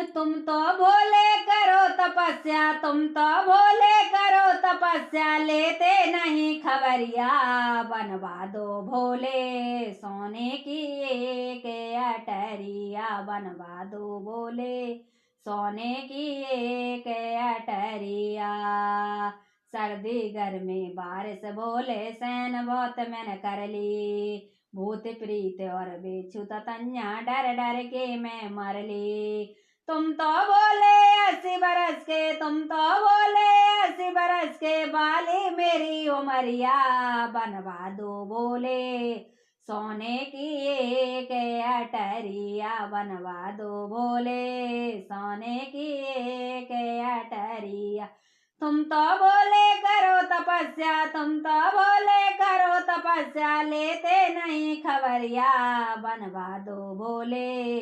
तुम तो भोले करो तपस्या, तुम तो भोले करो तपस्या, लेते नहीं खबरिया। बनवा दो भोले सोने की एक अटरिया, बनवा दो भोले सोने की एक अटरिया। सर्दी गर्मी बारिश भोले सैन बहुत मैंने कर ली, भूत प्रीत और बिच्छू ततन्या डर डर के मैं मर ली। तुम तो बोले 80 बरस के, तुम तो बोले 80 बरस के, बाली मेरी उमरिया। बनवा दो बोले सोने की एक अटरिया, बनवा दो बोले सोने की एक अटरिया। तुम तो बोले करो तपस्या, तुम तो बोले करो तपस्या, लेते नहीं खबरिया। बनवा दो बोले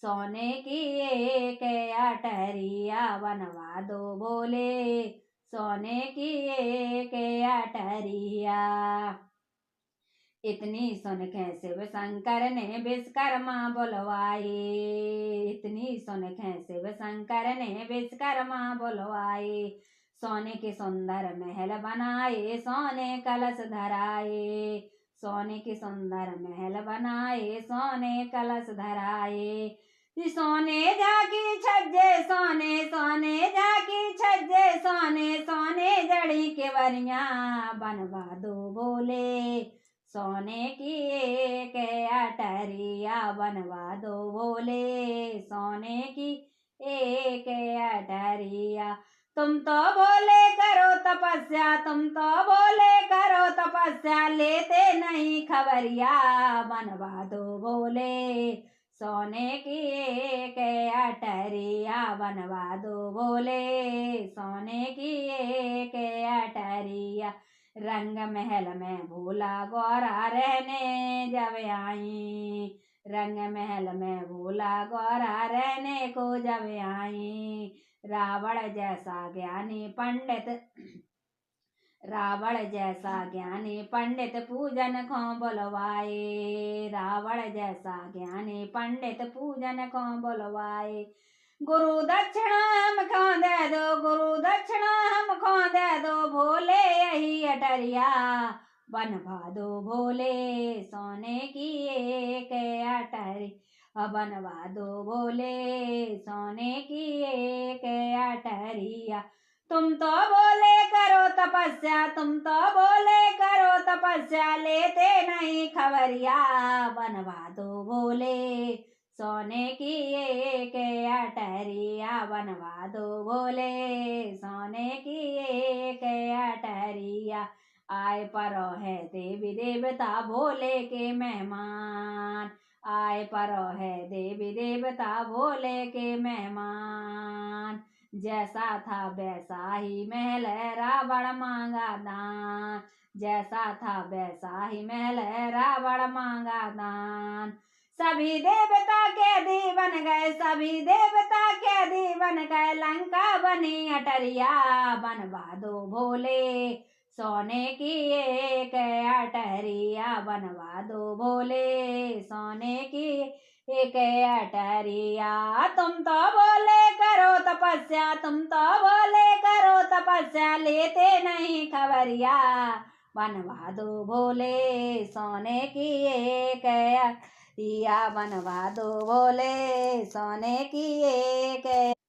सोने की एक अटरिया, बनवा दो बोले सोने की एक अटरिया। इतनी सुन के शिव शंकर ने विश्वकर्मा बुलवाए, इतनी सुन के शिव शंकर ने विश्वकर्मा बुलवाए। सोने के सुंदर महल बनाए, सोने कलश धराए, सोने के सुंदर महल बनाए, सोने कलश धराए। सोने झाकी छज्जे, सोने सोने झाकी छज्जे, सोने सोने जड़ी के वरिया। बनवा दो बोले सोने की एक अटरिया, बनवा दो बोले सोने की एक अटरिया। तुम तो बोले करो तपस्या, तुम तो बोले करो तपस्या, लेते नहीं खबरिया। बनवा दो बोले सोने की एक अटरिया, बनवा दो बोले सोने की एक अटरिया। रंग महल में भोला गौरा रहने जब आई, रंग महल में भोला गौरा रहने को जब आई। रावण जैसा ज्ञानी पंडित, रावण जैसा ज्ञानी पंडित पूजन को बुलवाए, रावण जैसा ज्ञानी पंडित पूजन को बुलवाए। गुरु दक्षिणा हमको दे दो, गुरु दक्षिणा हमको दे दो, भोले यही अटरिया। बनवा दो भोले सोने की एक अटरी, बनवा दो भोले सोने की एक अटरिया। तुम तो बोले करो तपस्या, तुम तो बोले करो तपस्या, लेते नहीं खबरिया। बनवा दो बोले सोने की एक अटरिया, बनवा दो बोले सोने की एक अटरिया। आए परो है देवी देवता भोले के मेहमान, आए परो है देवी देवता भोले के मेहमान। जैसा था वैसा ही महल रावण मांगा दान, जैसा था वैसा ही महल रावण मांगा दान। सभी देवता कैदी बन गए, सभी देवता कैदी बन गए, लंका बनी अटरिया। बनवा दो भोले सोने की एक अटरिया, बनवा दो भोले सोने की एक अटरिया। तुम तो बोले करो तपस्या, तुम तो बोले करो तपस्या, लेते नहीं खबरिया। बनवा दो भोले सोने की एक अटरिया, बनवा दो भोले सोने की एक